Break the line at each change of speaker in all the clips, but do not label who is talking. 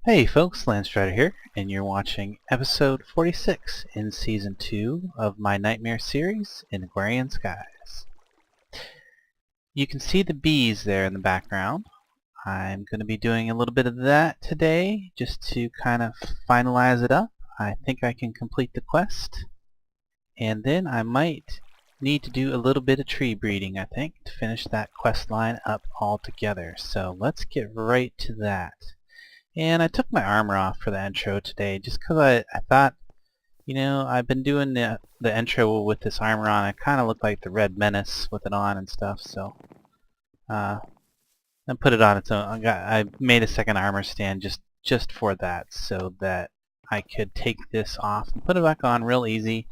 Hey folks, Landstryder here, and you're watching episode 46 in season 2 of my Nightmare series in Agrarian Skies. You can see the bees there in the background. I'm going to be doing a little bit of that today just to kind of finalize it up. I think I can complete the quest, and then I might need to do a little bit of tree breeding, I think, to finish that quest line up altogether. So let's get right to that. And I took my armor off for the intro today just because I thought, I've been doing the intro with this armor on. I kind of look like the Red Menace with it on and stuff, so I put it on its own. I made a second armor stand just for that, so that I could take this off and put it back on real easy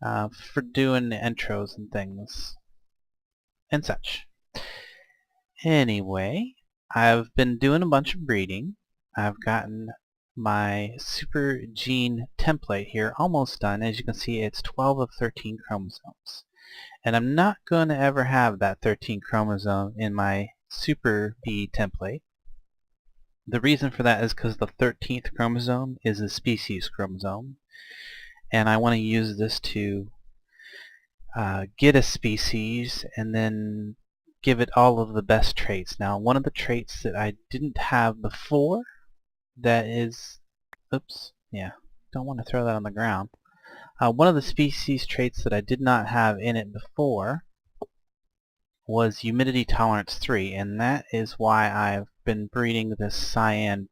for doing the intros and things and such. Anyway, I've been doing a bunch of breeding. I've gotten my super gene template here almost done. As you can see, it's 12 of 13 chromosomes. And I'm not going to ever have that 13 chromosome in my super bee template. The reason for that is because the 13th chromosome is the species chromosome. And I want to use this to get a species and then give it all of the best traits. Now, one of the traits that I didn't have before that is, oops, yeah, don't want to throw that on the ground. One of the species traits that I did not have in it before was humidity tolerance 3, and that is why I've been breeding this cyan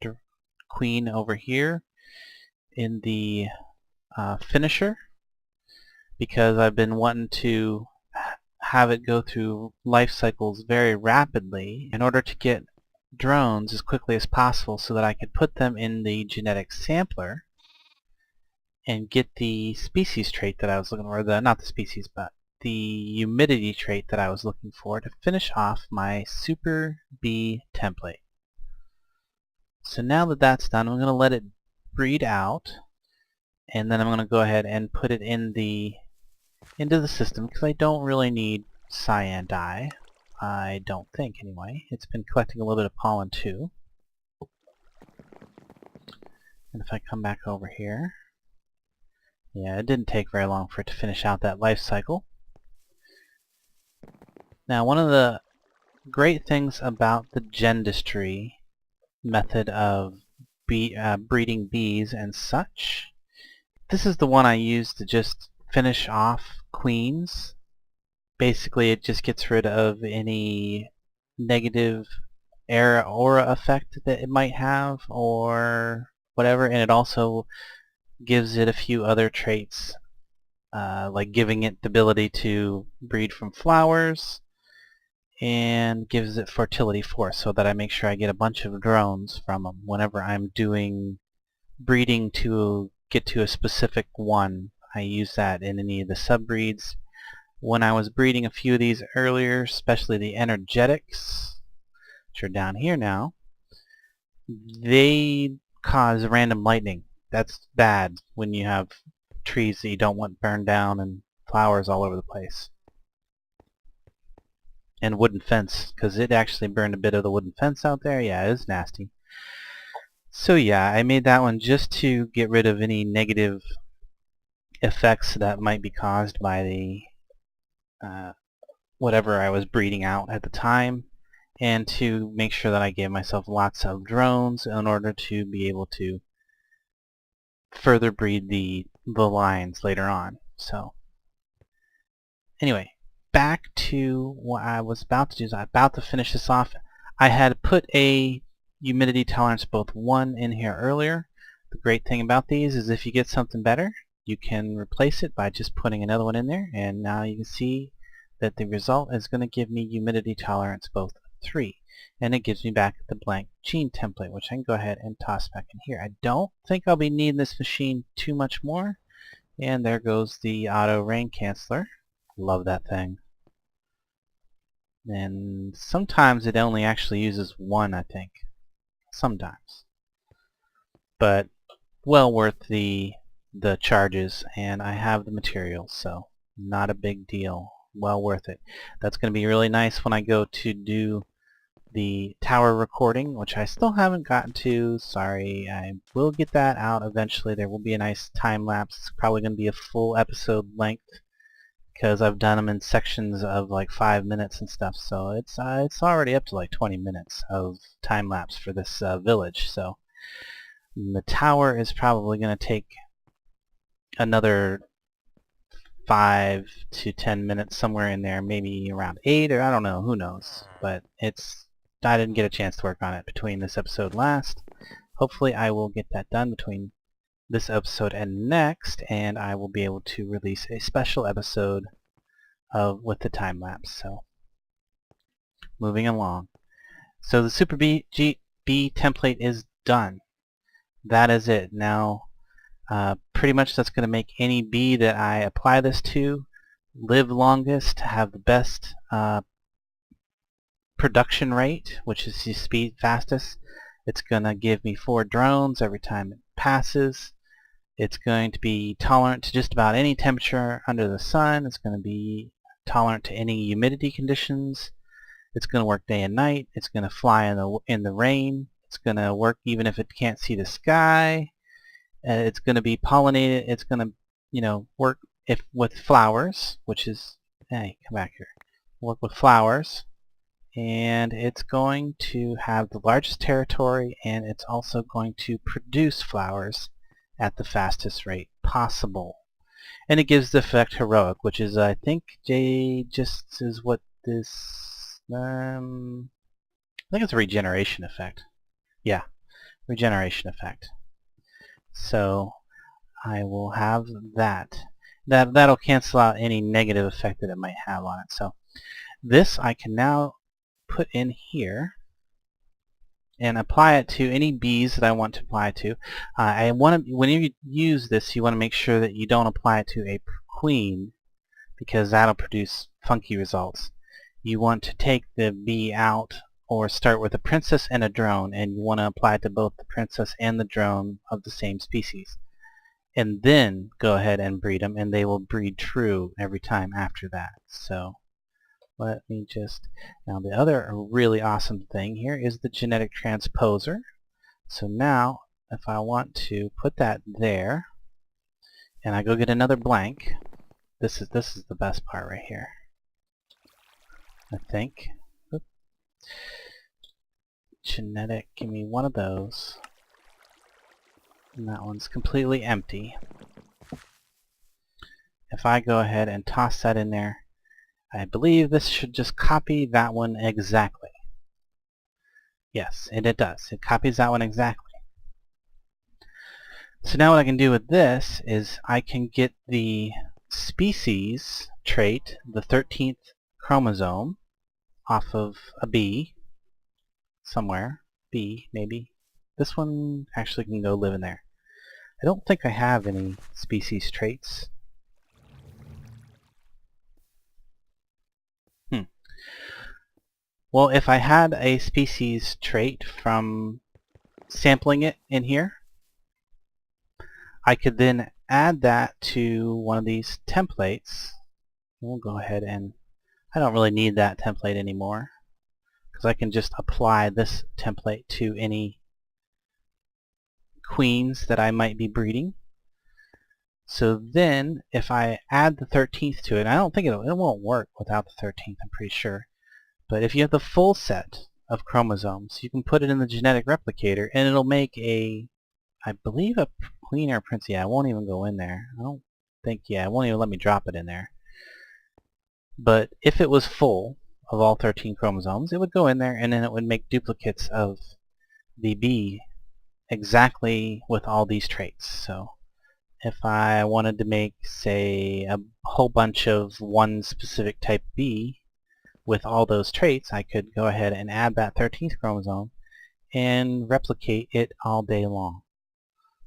queen over here in the finisher, because I've been wanting to have it go through life cycles very rapidly in order to get drones as quickly as possible so that I could put them in the genetic sampler and get the species trait that I was looking for, not the species, but the humidity trait that I was looking for to finish off my Super Bee template. So now that that's done, I'm going to let it breed out, and then I'm going to go ahead and put it into the system because I don't really need cyan dye. I don't think, anyway. It's been collecting a little bit of pollen too. And if I come back over here, yeah, it didn't take very long for it to finish out that life cycle. Now, one of the great things about the Gendustry method of breeding bees and such, this is the one I use to just finish off queens. Basically, it just gets rid of any negative aura effect that it might have or whatever, and it also gives it a few other traits, like giving it the ability to breed from flowers, and gives it fertility 4, so that I make sure I get a bunch of drones from them whenever I'm doing breeding to get to a specific one. I use that in any of the subbreeds. When I was breeding a few of these earlier, especially the energetics, which are down here now, they cause random lightning. That's bad when you have trees that you don't want burned down and flowers all over the place. And wooden fence, because it actually burned a bit of the wooden fence out there. Yeah, it was nasty. So yeah, I made that one just to get rid of any negative effects that might be caused by the whatever I was breeding out at the time, and to make sure that I gave myself lots of drones in order to be able to further breed the lines later on. So anyway, back to what I was about to do. I was about to finish this off. I had put a humidity tolerance both 1 in here earlier. The great thing about these is if you get something better, you can replace it by just putting another one in there, and now you can see that the result is going to give me humidity tolerance both 3, and it gives me back the blank gene template, which I can go ahead and toss back in here. I don't think I'll be needing this machine too much more, and there goes the auto rain canceller. Love that thing. And sometimes it only actually uses 1, I think. Sometimes. But well worth the charges, and I have the materials, so not a big deal. Well worth it. That's going to be really nice when I go to do the tower recording, which I still haven't gotten to. Sorry, I will get that out eventually. There will be a nice time lapse. It's probably going to be a full episode length because I've done them in sections of like 5 minutes and stuff. So it's already up to like 20 minutes of time lapse for this village. So the tower is probably going to take another 5 to 10 minutes, somewhere in there, maybe around 8, or I don't know, who knows. But I didn't get a chance to work on it between this episode last. Hopefully I will get that done between this episode and next, and I will be able to release a special episode with the time lapse. So, moving along. So the Super B template is done. That is it. Now, pretty much that's going to make any bee that I apply this to live longest, have the best production rate, which is the speed fastest. It's going to give me 4 drones every time it passes. It's going to be tolerant to just about any temperature under the sun. It's going to be tolerant to any humidity conditions. It's going to work day and night. It's going to fly in the rain. It's going to work even if it can't see the sky. It's going to be pollinated. It's going to, work with flowers, which is, hey, come back here. Work with flowers, and it's going to have the largest territory, and it's also going to produce flowers at the fastest rate possible. And it gives the effect heroic, which is, I think, just is what this, I think it's a regeneration effect. Yeah, regeneration effect. So I will have that. That'll cancel out any negative effect that it might have on it. So this I can now put in here and apply it to any bees that I want to apply it to. When you use this, you want to make sure that you don't apply it to a queen, because that'll produce funky results. You want to take the bee out, or start with a princess and a drone, and you want to apply it to both the princess and the drone of the same species. And then go ahead and breed them, and they will breed true every time after that. So let me just, now the other really awesome thing here is the genetic transposer. So now if I want to put that there, and I go get another blank, this is the best part right here, I think. Oops. Genetic, give me one of those. And that one's completely empty. If I go ahead and toss that in there, I believe this should just copy that one exactly. Yes, and it does. It copies that one exactly. So now what I can do with this is I can get the species trait, the 13th chromosome, off of a bee somewhere. Bee, maybe. This one actually can go live in there. I don't think I have any species traits. Well, if I had a species trait from sampling it in here, I could then add that to one of these templates. We'll go ahead and, I don't really need that template anymore, because I can just apply this template to any queens that I might be breeding. So then, if I add the 13th to it, and I don't think it won't work without the 13th, I'm pretty sure. But if you have the full set of chromosomes, you can put it in the genetic replicator, and it'll make a, I believe, a queen or a prince. Yeah, I won't even go in there. I don't think, yeah, it won't even let me drop it in there. But if it was full of all 13 chromosomes, it would go in there, and then it would make duplicates of the bee exactly with all these traits. So if I wanted to make, say, a whole bunch of one specific type bee with all those traits, I could go ahead and add that 13th chromosome and replicate it all day long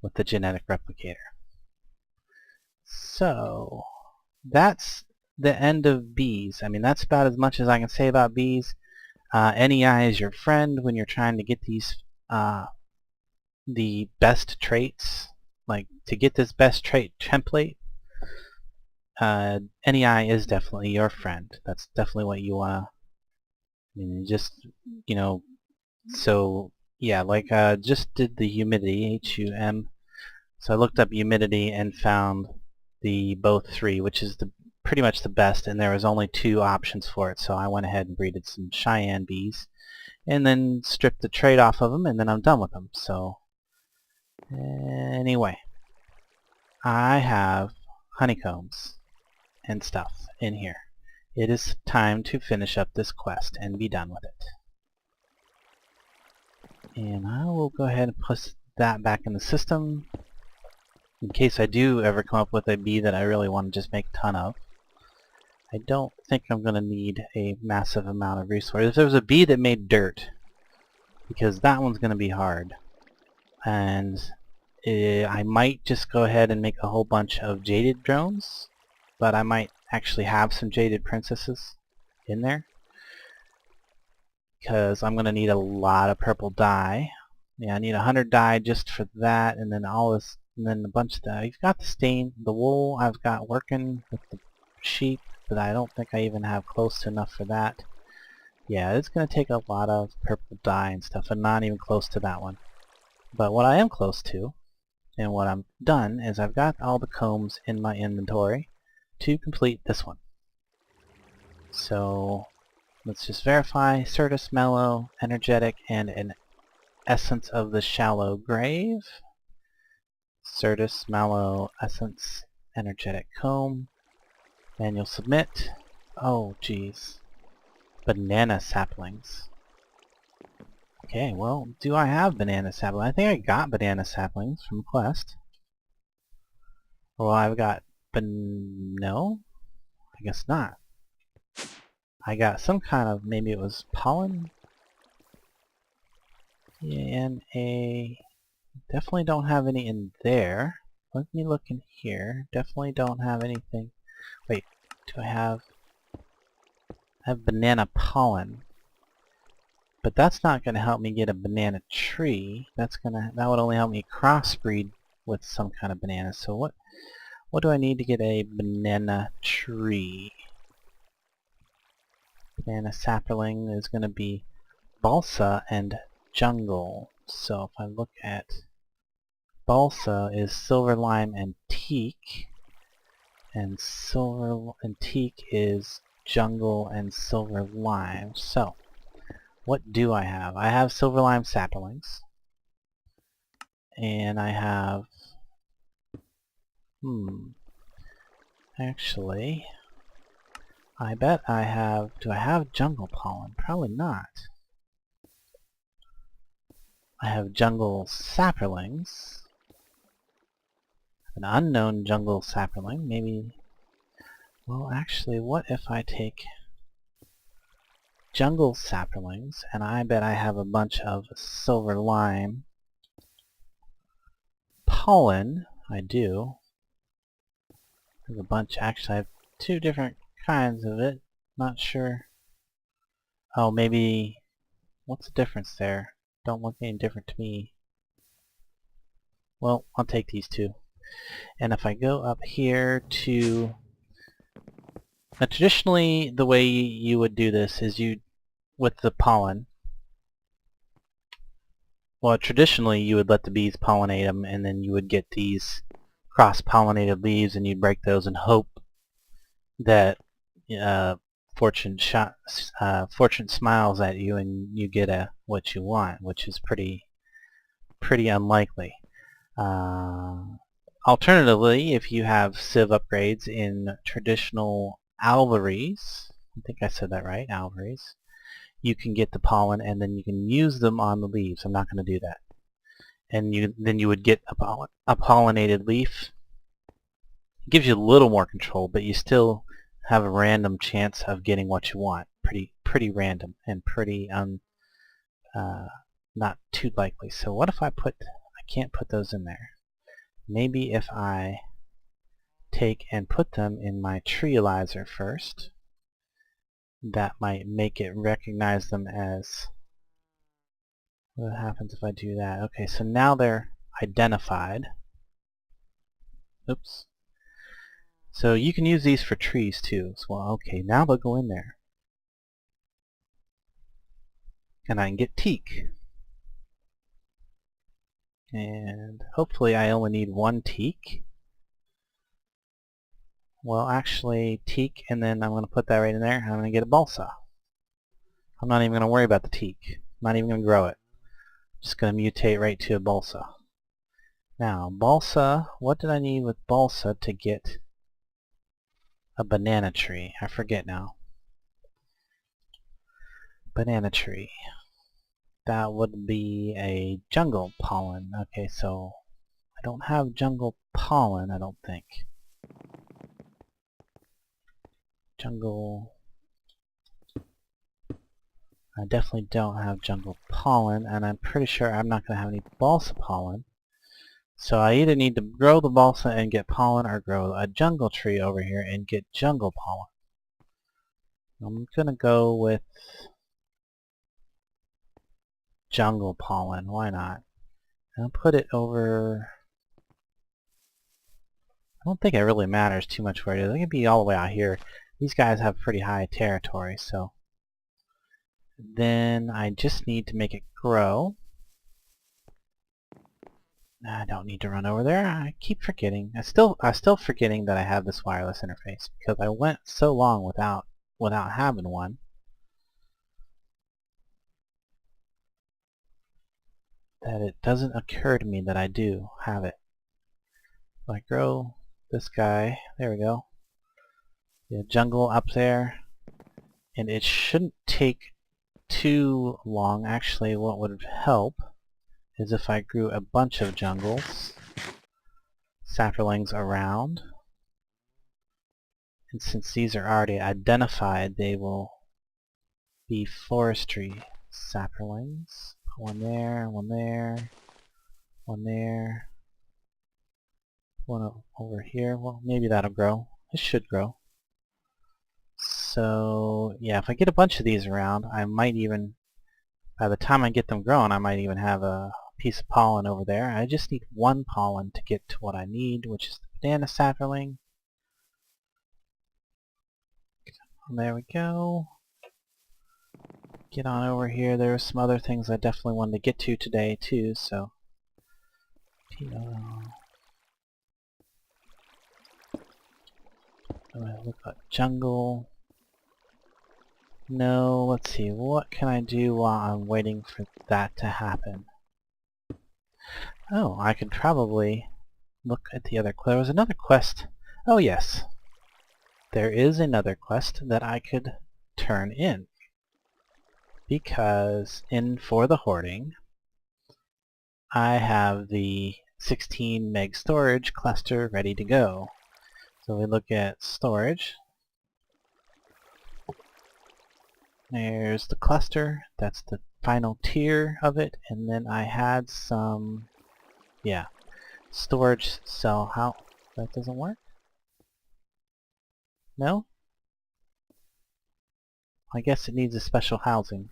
with the genetic replicator. So that's the end of bees. I mean, that's about as much as I can say about bees. NEI is your friend when you're trying to get these the best traits. Like, to get this best trait template, NEI is definitely your friend. That's definitely what you want to mean, just, you know, so yeah, like just did the humidity, HUM. So I looked up humidity and found the both 3, which is the pretty much the best, and there was only 2 options for it. So I went ahead and breeded some Cheyenne bees, and then stripped the trait off of them, and then I'm done with them. So anyway, I have honeycombs and stuff in here. It is time to finish up this quest and be done with it. And I will go ahead and put that back in the system in case I do ever come up with a bee that I really want to just make a ton of. I don't think I'm going to need a massive amount of resources. If there was a bee that made dirt, because that one's going to be hard. And I might just go ahead and make a whole bunch of jaded drones, but I might actually have some jaded princesses in there, because I'm going to need a lot of purple dye. Yeah, I need 100 dye just for that, and then all this, and then a bunch of dye. You've got the stain, the wool I've got working with the sheep, but I don't think I even have close to enough for that. Yeah, it's going to take a lot of purple dye and stuff, and not even close to that one. But what I am close to, and what I'm done, is I've got all the combs in my inventory to complete this one. So let's just verify: Certus, Mellow, Energetic, and an Essence of the Shallow Grave. Certus, Mellow, Essence, Energetic Comb. And you'll submit. Oh geez. Banana saplings. Okay, well, do I have banana saplings? I think I got banana saplings from Quest. Well, I've got no? I guess not. I got some kind of, maybe it was pollen? And definitely don't have any in there. Let me look in here. Definitely don't have anything. Wait, do I have banana pollen? But that's not going to help me get a banana tree. That would only help me crossbreed with some kind of banana. So what do I need to get a banana tree? Banana sapling is going to be balsa and jungle. So if I look at balsa is silver lime and teak, and silver and teak is jungle and silver lime. So what do I have? I have silver lime saplings, and I have actually I bet I have, do I have jungle pollen? Probably not. I have jungle saplings, an unknown jungle sapling, maybe. Well, actually, what if I take jungle saplings, and I bet I have a bunch of silver lime pollen. I do. There's a bunch. Actually, I have 2 different kinds of it. Not sure. Oh, maybe. What's the difference there? Don't look any different to me. Well, I'll take these 2. And if I go up here to... Now, traditionally, the way you would do this is with the pollen. Well, traditionally, you would let the bees pollinate them, and then you would get these cross-pollinated leaves, and you'd break those and hope that fortune smiles at you, and you get what you want, which is pretty unlikely. Alternatively, if you have civ upgrades in traditional alvaries, I think I said that right, alvaries, you can get the pollen and then you can use them on the leaves. I'm not going to do that. And then you would get a pollinated leaf. It gives you a little more control, but you still have a random chance of getting what you want. Pretty random and pretty not too likely. So what if I can't put those in there. Maybe if I take and put them in my treealizer first, that might make it recognize them as... What happens if I do that? Okay, so now they're identified. Oops. So you can use these for trees too as well. Okay, now they'll go in there. and I can get teak. And hopefully I only need one teak. Well, actually, teak, and then I'm going to put that right in there, and I'm going to get a balsa. I'm not even going to worry about the teak. I'm not even going to grow it. I'm just going to mutate right to a balsa. Now, balsa, what did I need with balsa to get a banana tree? I forget now. Banana tree. That would be a jungle pollen. Okay, so I don't have jungle pollen, I don't think. Jungle... I definitely don't have jungle pollen, and I'm pretty sure I'm not going to have any balsa pollen. So I either need to grow the balsa and get pollen, or grow a jungle tree over here and get jungle pollen. I'm going to go with jungle pollen. Why not? I'll put it over... I don't think it really matters too much where it is. It could be all the way out here. These guys have pretty high territory, so... Then I just need to make it grow. I don't need to run over there. I keep forgetting. I'm still forgetting that I have this wireless interface because I went so long without having one. That it doesn't occur to me that I do have it. So I grow this guy. There we go. The jungle up there. And it shouldn't take too long. Actually, what would help is if I grew a bunch of jungles, sapperlings around. And since these are already identified, they will be forestry sapperlings. One there, one there, one there, one over here. Well, maybe that'll grow. It should grow. So, yeah, if I get a bunch of these around, I might even, by the time I get them growing, I might even have a piece of pollen over there. I just need one pollen to get to what I need, which is the banana sapperling. There we go. Get on over here. There are some other things I definitely wanted to get to today too, so look at jungle. No, let's see, what can I do while I'm waiting for that to happen? Oh, I could probably look at the other quest. There was another quest. Oh yes, there is another quest that I could turn in. Because for the hoarding, I have the 16 meg storage cluster ready to go. So we look at storage. There's the cluster. That's the final tier of it. And then I had some, yeah, storage cell. How? That doesn't work? No? I guess it needs a special housing.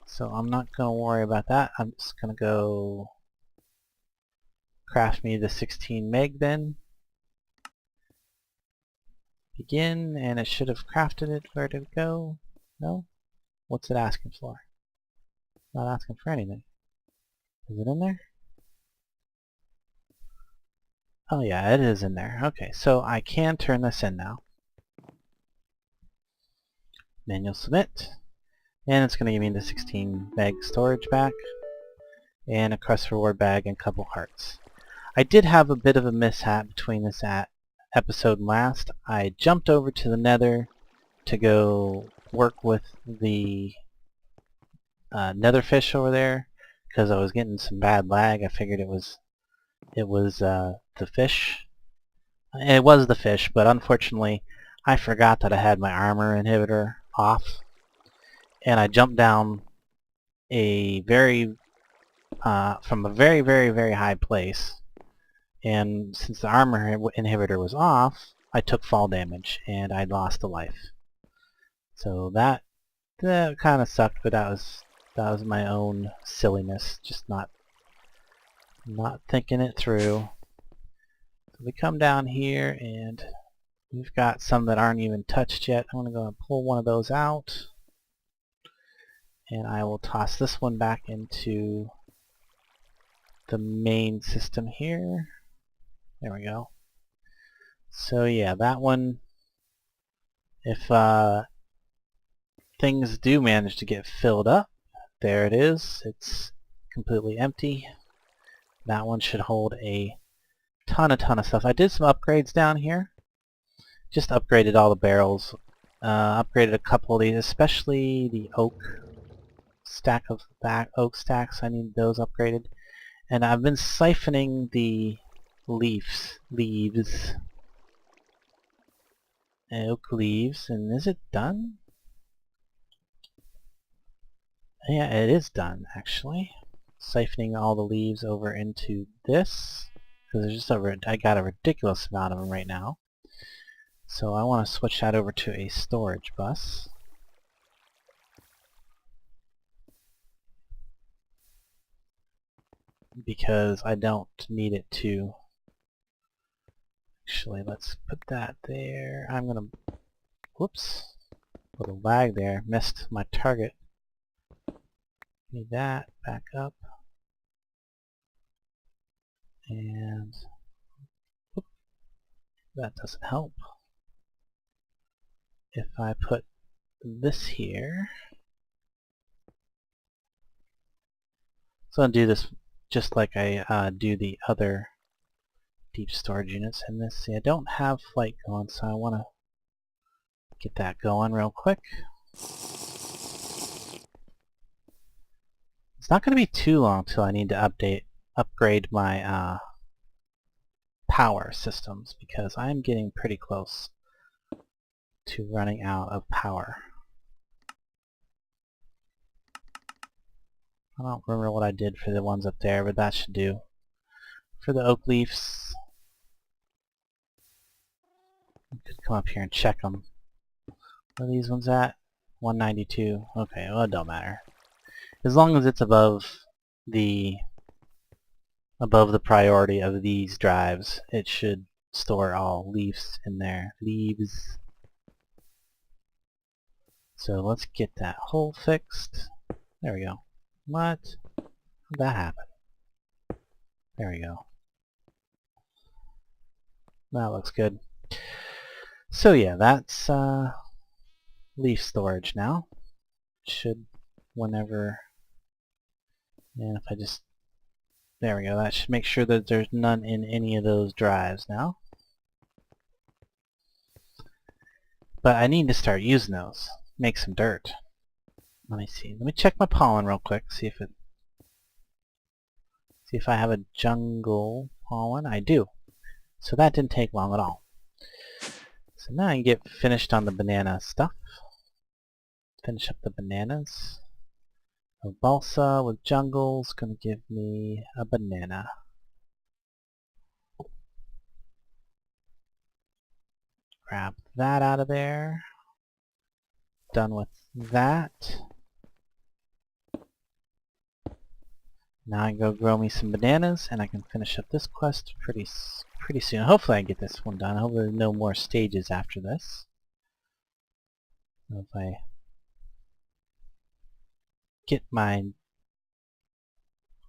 So I'm not going to worry about that. I'm just going to go craft me the 16 meg then. Begin, and it should have crafted it. Where did it go? No? What's it asking for? Not asking for anything. Is it in there? Oh yeah, it is in there. Okay, so I can turn this in now. Manual submit. And it's going to give me the 16 meg storage back. And a quest reward bag and a couple hearts. I did have a bit of a mishap between this episode and last. I jumped over to the Nether to go work with the netherfish over there because I was getting some bad lag. I figured it was the fish. It was the fish, but unfortunately I forgot that I had my armor inhibitor off, and I jumped down a from a very, very, very high place. And since the armor inhibitor was off, I took fall damage, and I lost a life. So that kind of sucked, but that was my own silliness, just not thinking it through. So we come down here, and we've got some that aren't even touched yet. I'm going to go and pull one of those out. And I will toss this one back into the main system here. There we go. So yeah, that one, if things do manage to get filled up, there it is. It's completely empty. That one should hold a ton of stuff. I did some upgrades down here. Just upgraded all the barrels. Upgraded a couple of these, especially the oak stack of back oak stacks. I need those upgraded. And I've been siphoning the leaves, oak leaves. And is it done? Yeah, it is done actually. Siphoning all the leaves over into this, because there's just I got a ridiculous amount of them right now. So I want to switch that over to a storage bus. Because I don't need it to. Actually, let's put that there. I'm gonna, whoops, little lag there, missed my target. Need that, back up. And whoop, that doesn't help. If I put this here, so I'll do this just like I do the other deep storage units in this. See, I don't have flight going, so I want to get that going real quick. It's not going to be too long till I need to upgrade my power systems, because I'm getting pretty close to running out of power. I don't remember what I did for the ones up there, but that should do. For the oak leaves, I could come up here and check them. Where are these ones at? 192. Okay, well, it don't matter. As long as it's above the priority of these drives, it should store all leaves in there. Leaves. So let's get that hole fixed. There we go. What? How'd that happen? There we go. That looks good. So yeah, that's leaf storage now. Should, whenever, and if I just, there we go, that should make sure that there's none in any of those drives now. But I need to start using those. Make some dirt. Let me see. Let me check my pollen real quick, see if I have a jungle pollen. I do. So that didn't take long at all. So now I can get finished on the banana stuff. Finish up the bananas. A balsa with jungle's gonna give me a banana. Grab that out of there. Done with that. Now I can go grow me some bananas, and I can finish up this quest pretty soon. Hopefully I get this one done. Hopefully there's no more stages after this. If I get my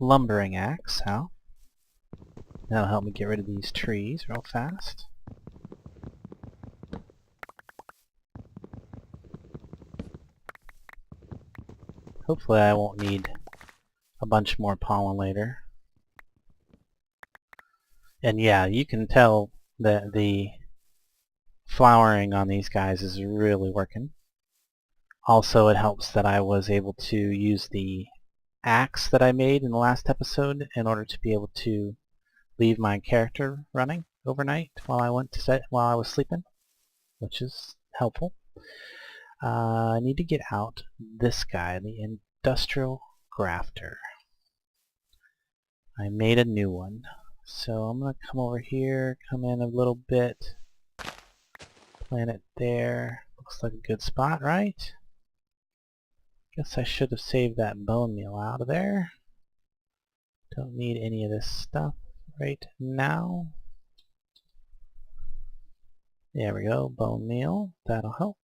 lumbering axe out, that'll help me get rid of these trees real fast. Hopefully I won't need a bunch more pollen later. And yeah, you can tell that the flowering on these guys is really working. Also, it helps that I was able to use the axe that I made in the last episode in order to be able to leave my character running overnight while I was sleeping, which is helpful. I need to get out this guy, the industrial grafter. I made a new one. So I'm going to come over here, come in a little bit, plant it there. Looks like a good spot, right? Guess I should have saved that bone meal out of there. Don't need any of this stuff right now. There we go, bone meal. That'll help.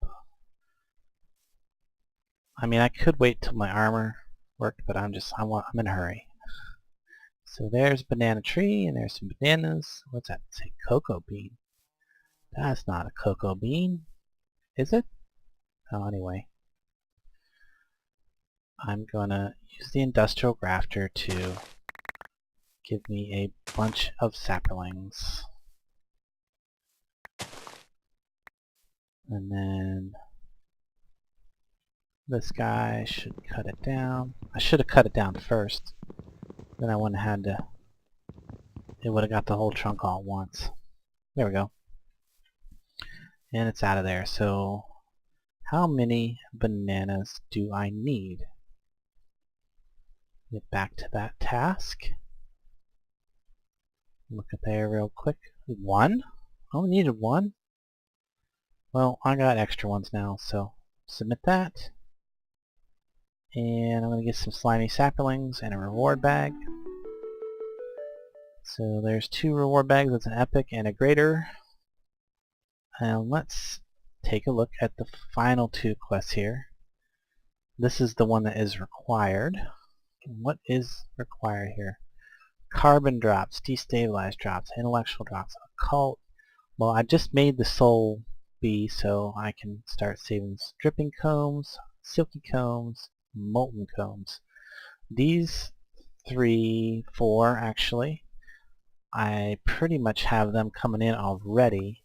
I mean, I could wait till my armor worked, but I'm in a hurry. So there's a banana tree, and there's some bananas. What's that say? Cocoa bean. That's not a cocoa bean, is it? Oh, anyway. I'm gonna use the industrial grafter to give me a bunch of saplings. And then this guy should cut it down. I should have cut it down first. Then I wouldn't have had to... It would have got the whole trunk all at once. There we go. And it's out of there. So how many bananas do I need? Get back to that task. Look at there real quick. One? I only needed one? Well, I got extra ones now, so submit that. And I'm going to get some slimy saplings and a reward bag. So there's 2 reward bags. That's an epic and a greater. And let's take a look at the final 2 quests here. This is the one that is required. What is required here? Carbon drops, destabilized drops, intellectual drops, occult. Well, I just made the soul bee, so I can start saving dripping combs, silky combs, molten combs. These 3, 4 actually, I pretty much have them coming in already.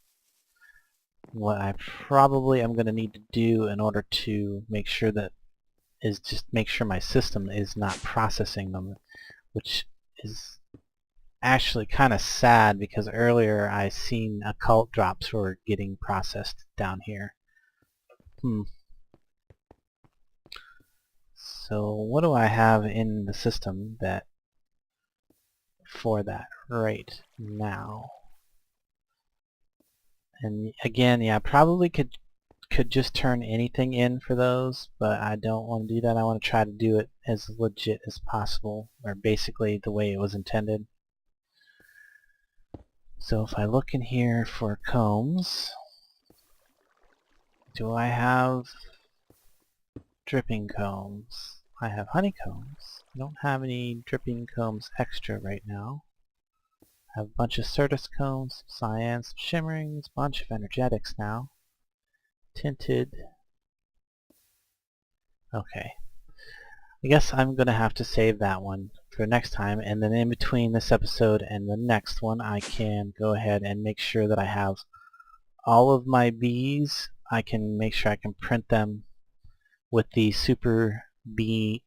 What I probably am going to need to do in order to make sure that is just make sure my system is not processing them, which is actually kind of sad because earlier I seen occult drops were getting processed down here. So what do I have in the system that for that right now? And again, yeah, I probably could just turn anything in for those, but I don't want to do that. I want to try to do it as legit as possible, or basically the way it was intended. So if I look in here for combs, do I have dripping combs? I have honeycombs. I don't have any dripping combs extra right now. I have a bunch of Certus combs, cyans, shimmerings, a bunch of energetics now. Tinted. Okay. I guess I'm going to have to save that one for next time, and then in between this episode and the next one I can go ahead and make sure that I have all of my bees. I can make sure I can print them with the Super Bee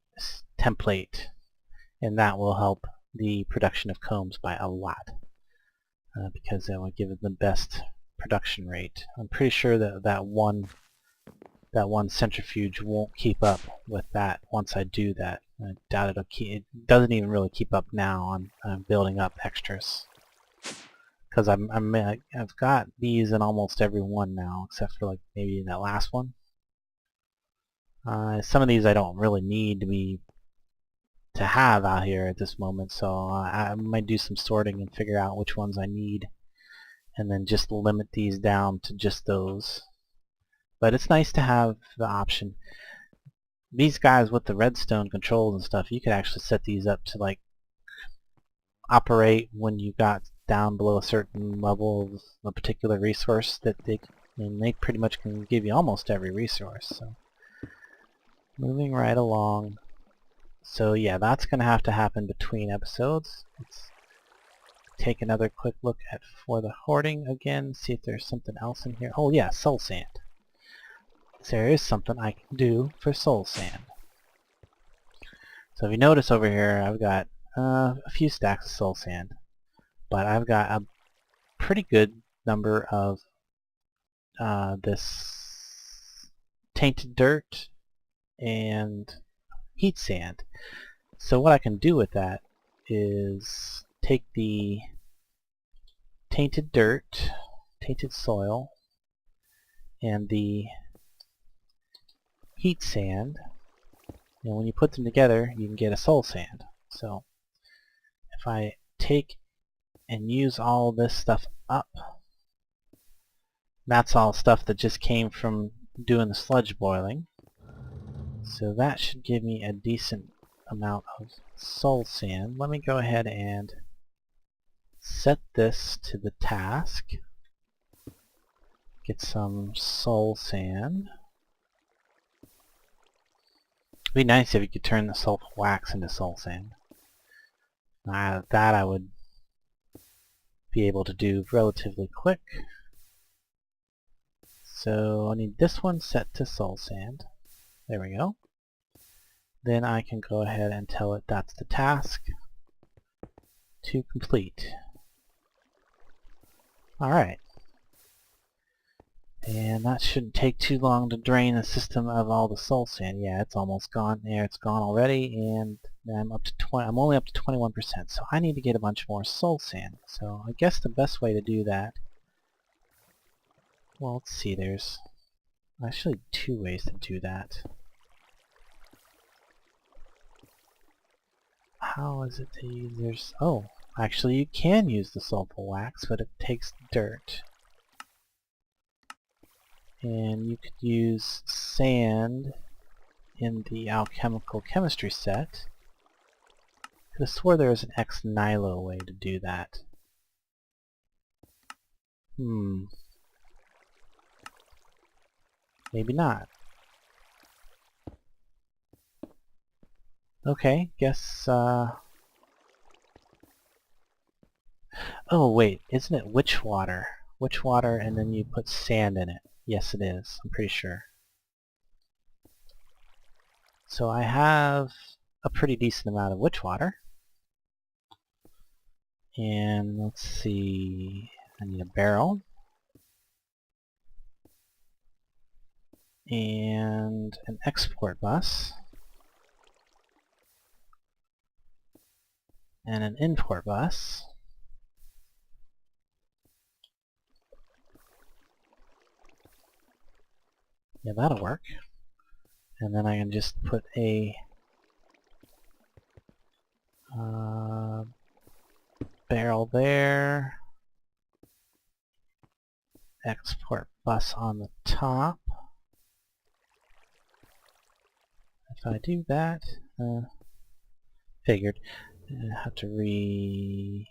template, and that will help the production of combs by a lot because that will give it the best production rate. I'm pretty sure that that one centrifuge won't keep up with that once I do that. I doubt it doesn't even really keep up now. I'm building up extras because I've got bees in almost every one now except for like maybe that last one. Some of these I don't really need to have out here at this moment, so I might do some sorting and figure out which ones I need and then just limit these down to just those. But it's nice to have the option. These guys with the redstone controls and stuff, you could actually set these up to like operate when you got down below a certain level of a particular resource that they pretty much can give you almost every resource. So moving right along. So yeah, that's going to have to happen between episodes. Let's take another quick look at for the hoarding again, see if there's something else in here. Oh yeah, soul sand. There is something I can do for soul sand. So if you notice over here, I've got a few stacks of soul sand, but I've got a pretty good number of this tainted dirt and heat sand. So what I can do with that is take the tainted dirt, tainted soil, and the heat sand, and when you put them together you can get a soul sand. So if I take and use all this stuff up, that's all stuff that just came from doing the sludge boiling. So that should give me a decent amount of soul sand. Let me go ahead and set this to the task. Get some soul sand. It'd be nice if you could turn the sulfur wax into soul sand. That I would be able to do relatively quick. So I need this one set to soul sand. There we go. Then I can go ahead and tell it that's the task to complete. Alright. And that shouldn't take too long to drain the system of all the soul sand. Yeah, it's almost gone. There, it's gone already, and I'm up to I'm only up to 21%. So I need to get a bunch more soul sand. So I guess the best way to do that, well, let's see, there's actually two ways to do that. How is it to use? There's, oh, actually you can use the sulfur wax, but it takes dirt. And you could use sand in the alchemical chemistry set. I could have swore there was an ex-nihilo way to do that. Maybe not. Okay, guess, oh wait, isn't it witch water? Witch water and then you put sand in it. Yes, it is. I'm pretty sure. So I have a pretty decent amount of witch water. And let's see, I need a barrel. And an export bus. And an import bus. Yeah, that'll work. And then I can just put a barrel there. Export bus on the top. If I do that, figured. I have to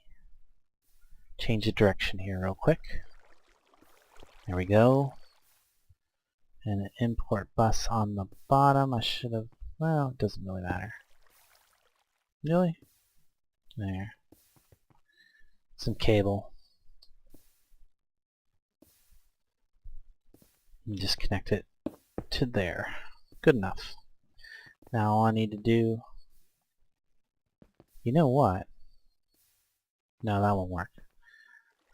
change the direction here real quick. There we go. And an import bus on the bottom. I should have, well, it doesn't really matter. Really? There. Some cable. And just connect it to there. Good enough. Now all I need to do, you know what? No, that won't work.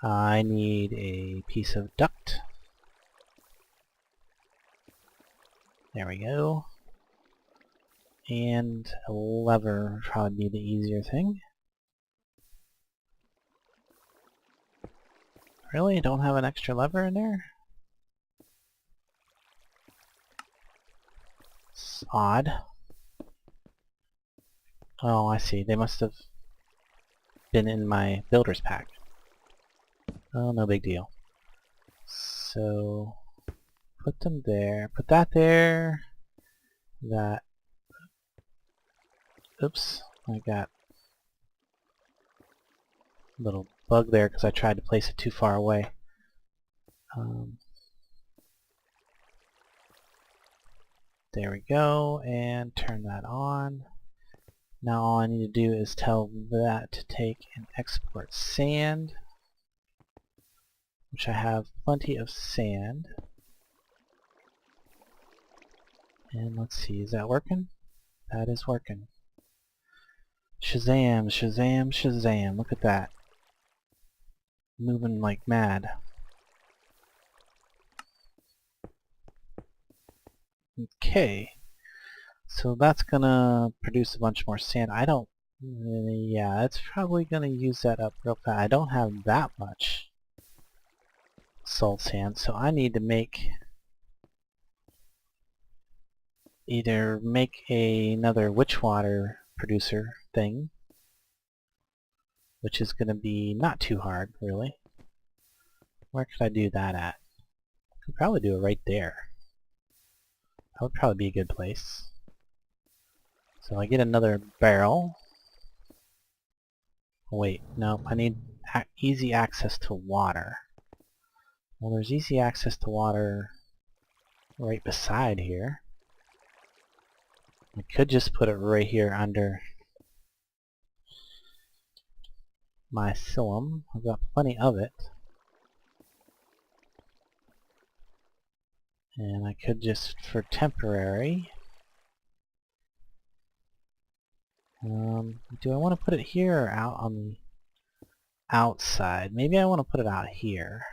I need a piece of duct. There we go. And a lever would probably be the easier thing. Really? Don't have an extra lever in there? It's odd. Oh, I see. They must have been in my builder's pack. Oh, no big deal. So, put them there. Put that there. That. Oops. I got a little bug there because I tried to place it too far away. There we go. And turn that on. Now all I need to do is tell that to take and export sand, which I have plenty of sand. And let's see, is that working? That is working. Shazam, Shazam, Shazam, look at that. Moving like mad. Okay. So that's gonna produce a bunch more sand. I don't, yeah, it's probably gonna use that up real fast. I don't have that much soul sand, so I need to either make another witch water producer thing, which is gonna be not too hard, really. Where could I do that at? I could probably do it right there. That would probably be a good place. So I get another barrel. Wait, no, I need easy access to water. Well, there's easy access to water right beside here. I could just put it right here under my psyllum. I've got plenty of it. And I could just, for temporary, do I want to put it here or out on the outside? Maybe I want to put it out here.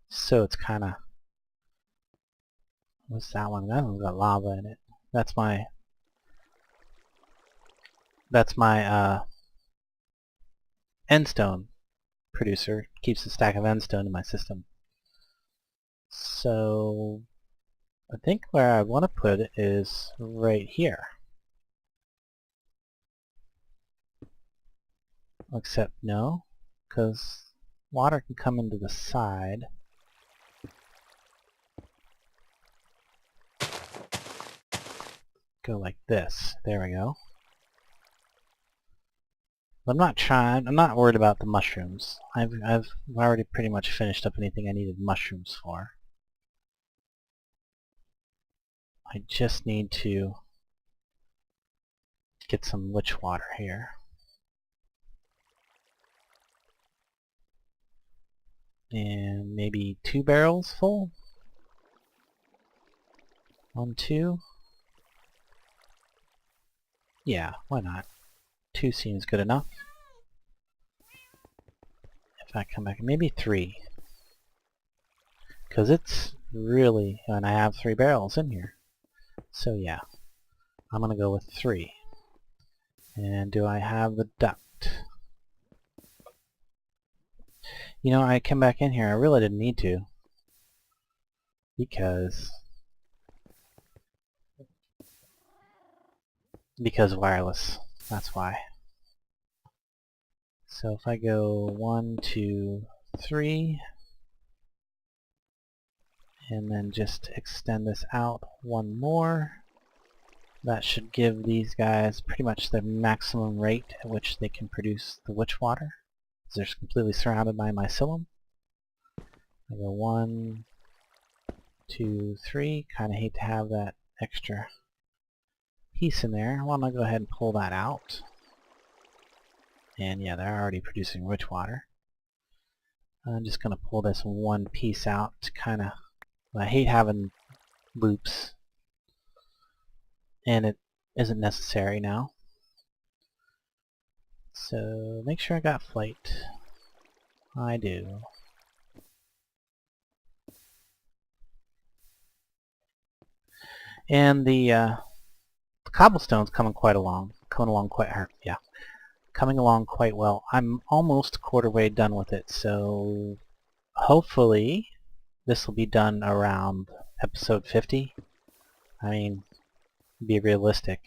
So it's kind of... What's that one? That one's got lava in it. That's my endstone producer. Keeps a stack of endstone in my system. So I think where I want to put it is right here. Except no, because water can come into the side. Go like this. There we go. I'm not worried about the mushrooms. I've already pretty much finished up anything I needed mushrooms for. I just need to get some witch water here. And maybe 2 barrels full? 1, 2? Yeah, why not? 2 seems good enough. If I come back, maybe 3. Because it's really, and I have 3 barrels in here. So yeah, I'm going to go with 3. And do I have the duct? You know, I come back in here, I really didn't need to. Because wireless. That's why. So if I go 1, 2, 3, and then just extend this out 1 more, that should give these guys pretty much the maximum rate at which they can produce the witch water. They're completely surrounded by my psyllum. I go 1, 2, 3. Kind of hate to have that extra piece in there. Why don't I go ahead and pull that out? And yeah, they're already producing witch water. I'm just going to pull this one piece out to kind of... I hate having loops. And it isn't necessary now. So make sure I got flight. I do. And the cobblestone's coming along quite well. I'm almost quarter way done with it, so hopefully this will be done around episode 50. I mean, be realistic.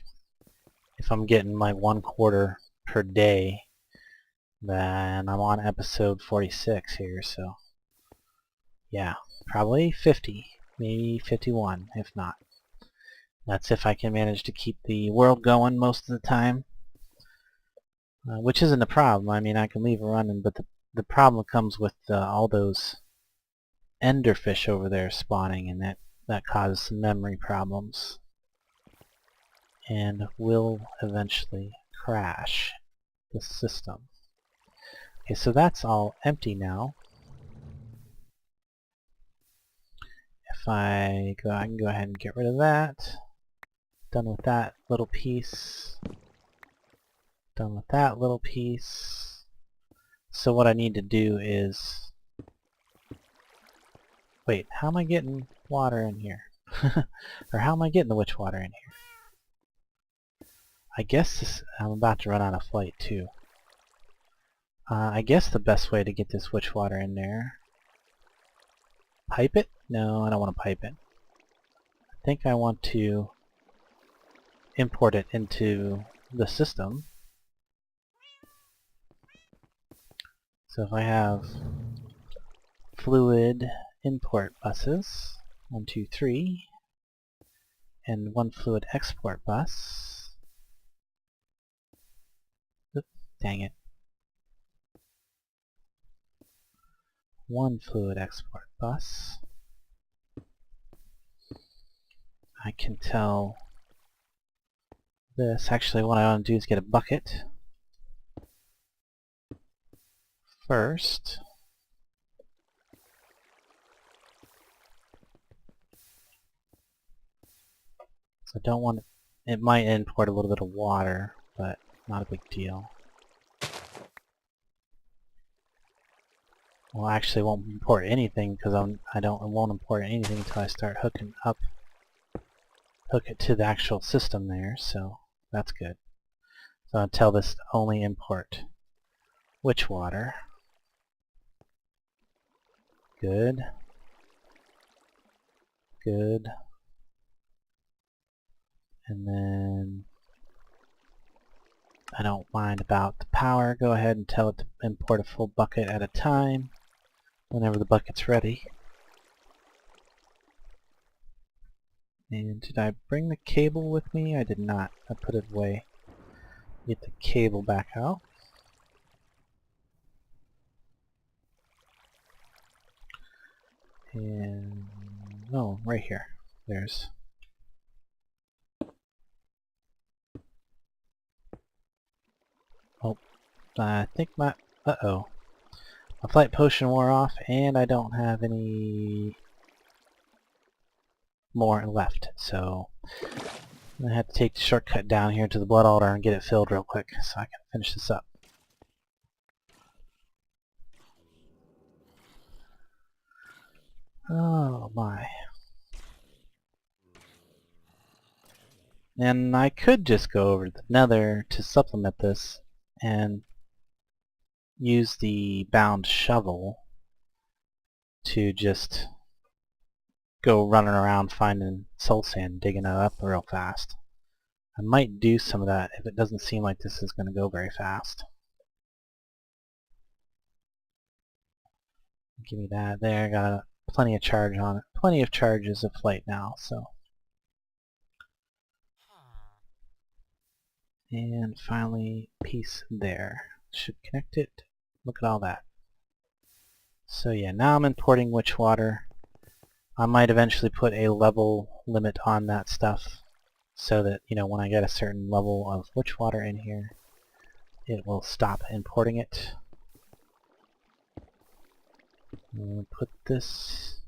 If I'm getting my 1/4 per day, then I'm on episode 46 here, so yeah, probably 50, maybe 51 if not. That's if I can manage to keep the world going most of the time, which isn't a problem. I mean, I can leave it running, but the problem comes with all those enderfish over there spawning, and that causes some memory problems and will eventually crash the system. Okay, so that's all empty now. If I can go ahead and get rid of that. Done with that little piece. Done with that little piece. So what I need to do is... Wait, how am I getting water in here? Or how am I getting the witch water in here? I guess I'm about to run out of flight too. I guess the best way to get this witch water in there... Pipe it? No, I don't want to pipe it. I think I want to import it into the system. So if I have fluid import buses, 1, 2, 3, and 1 fluid export bus, Dang it. One fluid export bus. I can tell this. Actually, what I want to do is get a bucket first. So I don't want it might import a little bit of water, but not a big deal. Well, actually, it won't import anything because I won't import anything until I start hook it to the actual system there. So that's good. So I'll tell this to only import witch water. Good. Good. And then I don't mind about the power. Go ahead and tell it to import a full bucket at a time whenever the bucket's ready. And did I bring the cable with me? I did not. I put it away. Get the cable back out. And oh, right here. There's I think my my flight potion wore off and I don't have any more left, so I'm gonna have to take the shortcut down here to the blood altar and get it filled real quick so I can finish this up. Oh my. And I could just go over to the nether to supplement this and use the bound shovel to just go running around finding soul sand, digging it up real fast. I might do some of that if it doesn't seem like this is going to go very fast. Give me that there, got plenty of charge on it. Plenty of charges of flight now, so. And finally, piece there. Should connect it. Look at all that. So yeah, now I'm importing witch water. I might eventually put a level limit on that stuff so that, you know, when I get a certain level of witch water in here, it will stop importing it. We'll put this,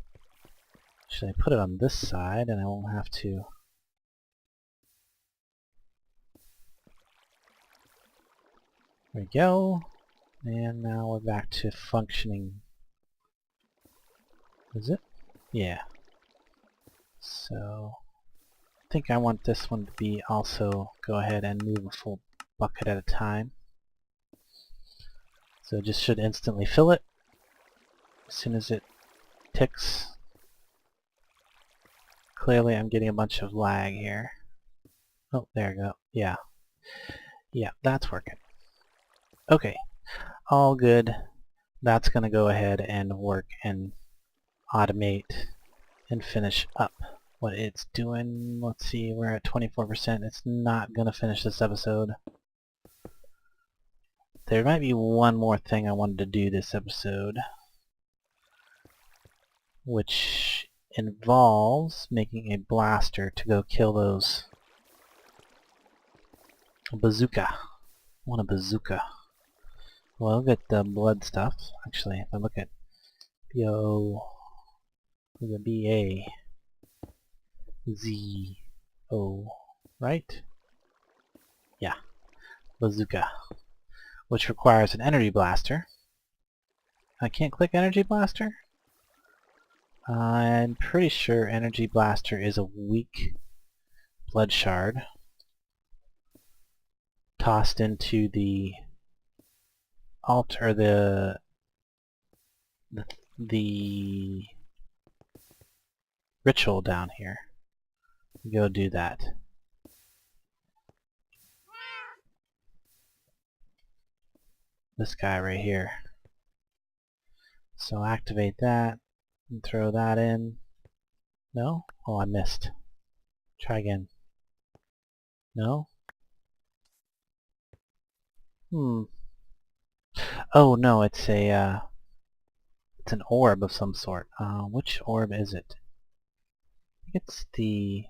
should I put it on this side and I won't have to. There we go. And now we're back to functioning. Is it? Yeah. So I think I want this one to be also go ahead and move a full bucket at a time. So it just should instantly fill it as soon as it ticks. Clearly I'm getting a bunch of lag here. Oh, there we go. Yeah. Yeah, that's working. Okay. All good. That's going to go ahead and work and automate and finish up what it's doing. Let's see, we're at 24%. It's not going to finish this episode. There might be one more thing I wanted to do this episode, which involves making a blaster to go kill those. A bazooka. I want a bazooka. Well, look at the blood stuff. Actually, if I look at B-O, the B-A-Z-O, right? Yeah, bazooka, which requires an energy blaster. I can't click energy blaster? I'm pretty sure energy blaster is a weak blood shard tossed into the altar, the ritual down here. Go do that. This guy right here. So activate that and throw that in. No? Oh, I missed. Try again. No? Oh no, it's a it's an orb of some sort. Which orb is it? It's the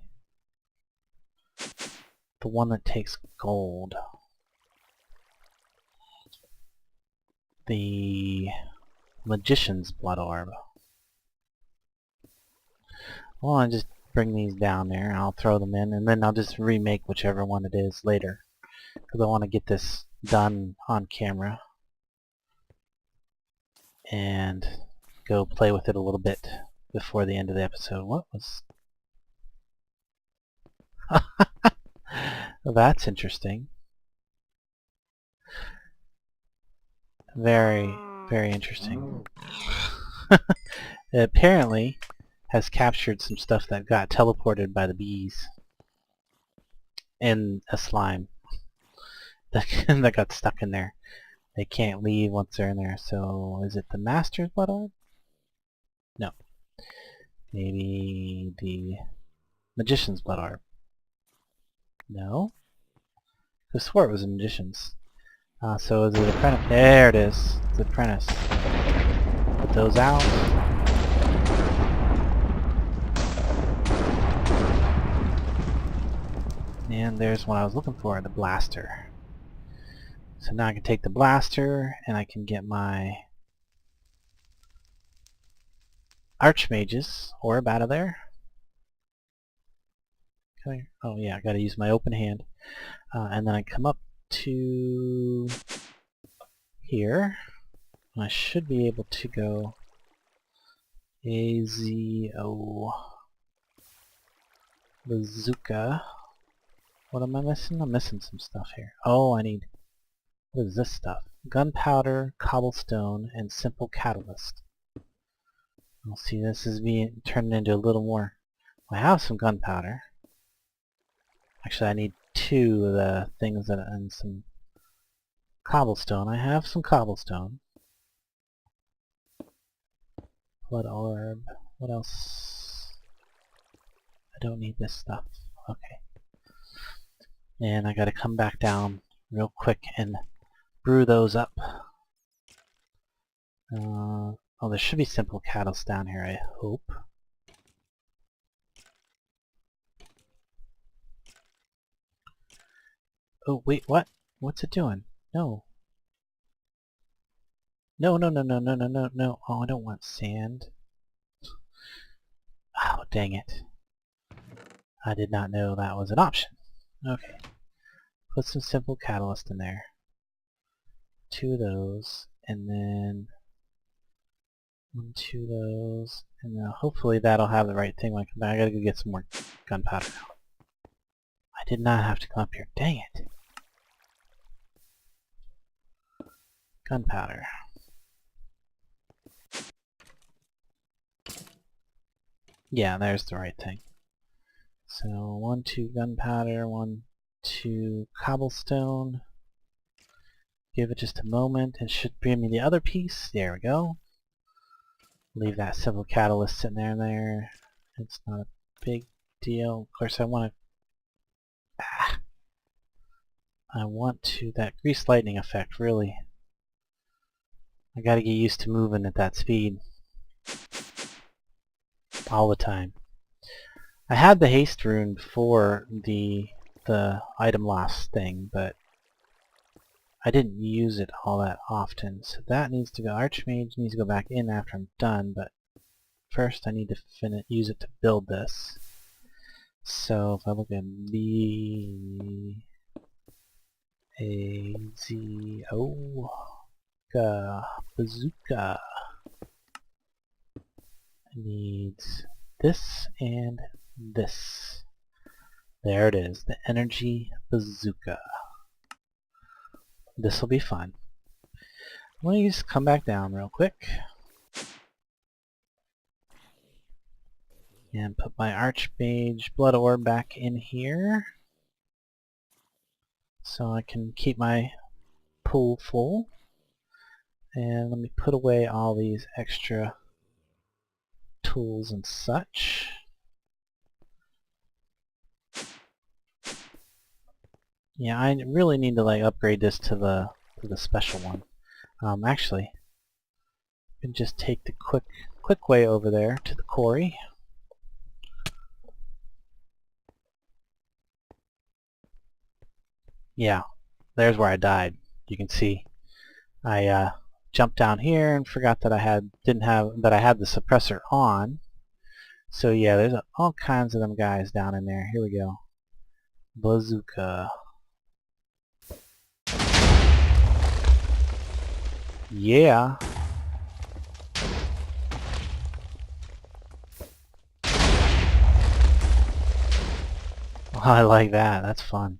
one that takes gold. The Magician's Blood Orb. Well, I'll just bring these down there. I'll throw them in, and then I'll just remake whichever one it is later. Because I want to get this done on camera. And go play with it a little bit before the end of the episode. What was... Well, that's interesting. Very, very interesting. It apparently has captured some stuff that got teleported by the bees in a slime that got stuck in there. They can't leave once they're in there. So is it the Master's Blood Orb? No. Maybe the Magician's Blood Orb? No? I swore it was a Magician's. So is it Apprentice? There it is. It's Apprentice. Put those out. And there's what I was looking for, the blaster. So now I can take the blaster and I can get my Archmage's orb out of there. Okay. Oh yeah, I gotta use my open hand. And then I come up to here. I should be able to go AZO Bazooka. What am I missing? I'm missing some stuff here. Oh, I need... What is this stuff? Gunpowder, cobblestone, and simple catalyst. I'll see, this is being turned into a little more... I have some gunpowder. Actually, I need 2 of the things that and some cobblestone. I have some cobblestone. Blood orb. What else? I don't need this stuff. Okay. And I gotta come back down real quick and brew those up. Oh, there should be simple catalyst down here, I hope. Oh, wait, what? What's it doing? No. No, no, no, no, no, no, no, no. Oh, I don't want sand. Oh, dang it. I did not know that was an option. Okay. Put some simple catalyst in there. 2 of those, and then 1, 2 of those, and then hopefully that'll have the right thing when I come back. I gotta go get some more gunpowder now. I did not have to come up here. Dang it. Gunpowder. Yeah, there's the right thing. So 1, 2 gunpowder, 1, 2 cobblestone. Give it just a moment. It should bring me the other piece. There we go. Leave that simple catalyst sitting there. It's not a big deal. Of course, I want to... I want to... That grease lightning effect, really. I gotta get used to moving at that speed. All the time. I had the haste rune before the item loss thing, but I didn't use it all that often. So that needs to go. Archmage needs to go back in after I'm done, but first I need to use it to build this. So if I look at Bazooka needs this and this. There it is, the Energy Bazooka. This will be fun. Let me just come back down real quick and put my Archmage Blood Orb back in here so I can keep my pool full. And let me put away all these extra tools and such. Yeah, I really need to like upgrade this to the special one. Actually, we can just take the quick way over there to the quarry. Yeah, there's where I died. You can see I jumped down here and forgot that I had the suppressor on. So yeah, there's all kinds of them guys down in there. Here we go. Bazooka. Yeah. I like that. That's fun.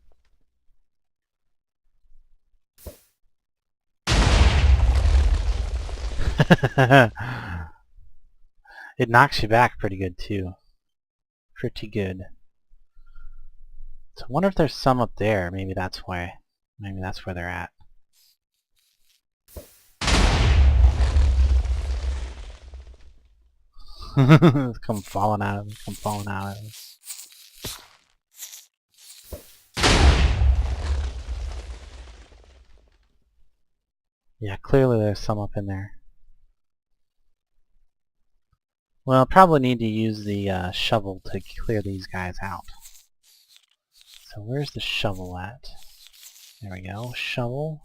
It knocks you back pretty good too. Pretty good. So I wonder if there's some up there. Maybe that's why. Maybe that's where they're at. Come falling out of me. Come falling out of me. Yeah, clearly there's some up in there. Well, I'll probably need to use the shovel to clear these guys out. So where's the shovel at? There we go. Shovel.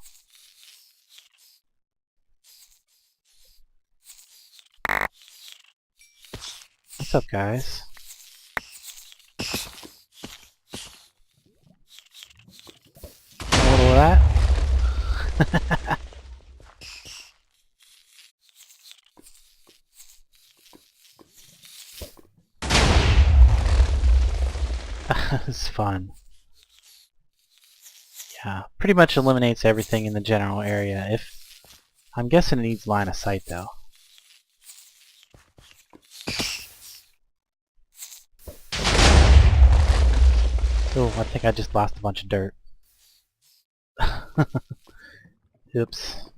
What's up, guys? A little of that. It's fun. Yeah, pretty much eliminates everything in the general area. I'm guessing it needs line of sight though. Oh, I think I just lost a bunch of dirt. Oops.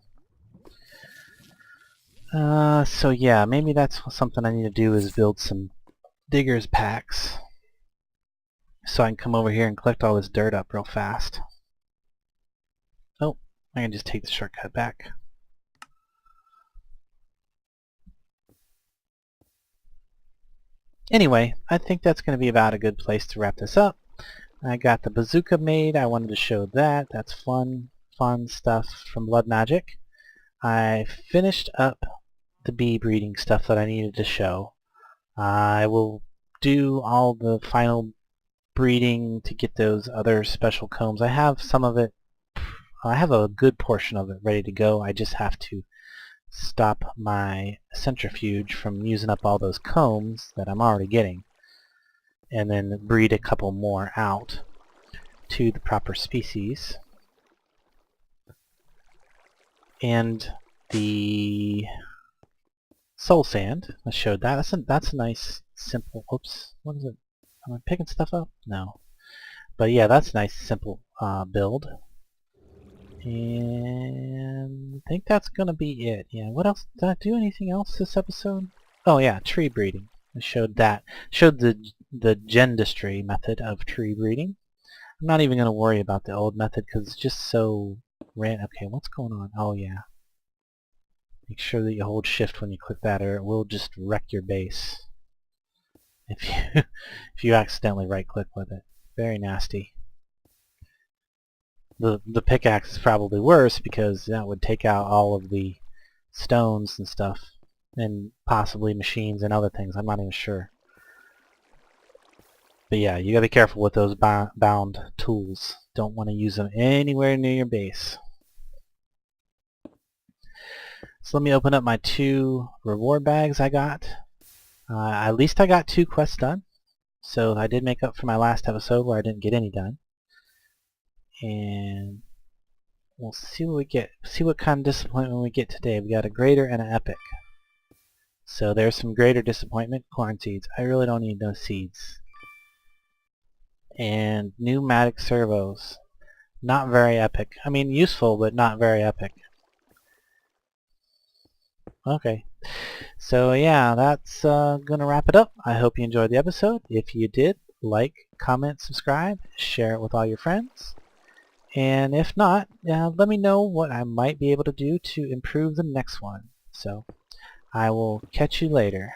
So yeah, maybe that's something I need to do is build some diggers packs so I can come over here and collect all this dirt up real fast. Oh, I can just take the shortcut back. Anyway, I think that's going to be about a good place to wrap this up. I got the bazooka made. I wanted to show that. That's fun stuff from Blood Magic. I finished up the bee breeding stuff that I needed to show. I will do all the final breeding to get those other special combs. I have some of it. I have a good portion of it ready to go. I just have to stop my centrifuge from using up all those combs that I'm already getting, and then breed a couple more out to the proper species. And the soul sand, I showed that. That's a nice simple, oops, what is it? Am I picking stuff up? No. But yeah, that's a nice simple build. And I think that's gonna be it. Yeah, what else? Did I do anything else this episode? Oh yeah, tree breeding. I showed that. Showed the Gendustry method of tree breeding. I'm not even gonna worry about the old method because it's just so random. Okay, what's going on? Oh yeah. Make sure that you hold shift when you click that or it will just wreck your base. If you accidentally right click with it. Very nasty. The pickaxe is probably worse because that would take out all of the stones and stuff, and possibly machines and other things. I'm not even sure. But yeah, you gotta be careful with those bound tools. Don't want to use them anywhere near your base. So let me open up my 2 reward bags I got. At least I got 2 quests done. So I did make up for my last episode where I didn't get any done. And we'll see what we get. See what kind of disappointment we get today. We got a greater and an epic. So there's some greater disappointment. Corn seeds. I really don't need those seeds. And pneumatic servos. Not very epic. I mean, useful, but not very epic. Okay. So yeah, that's gonna wrap it up. I hope you enjoyed the episode. If you did, like, comment, subscribe, share it with all your friends. And if not, let me know what I might be able to do to improve the next one. So I will catch you later.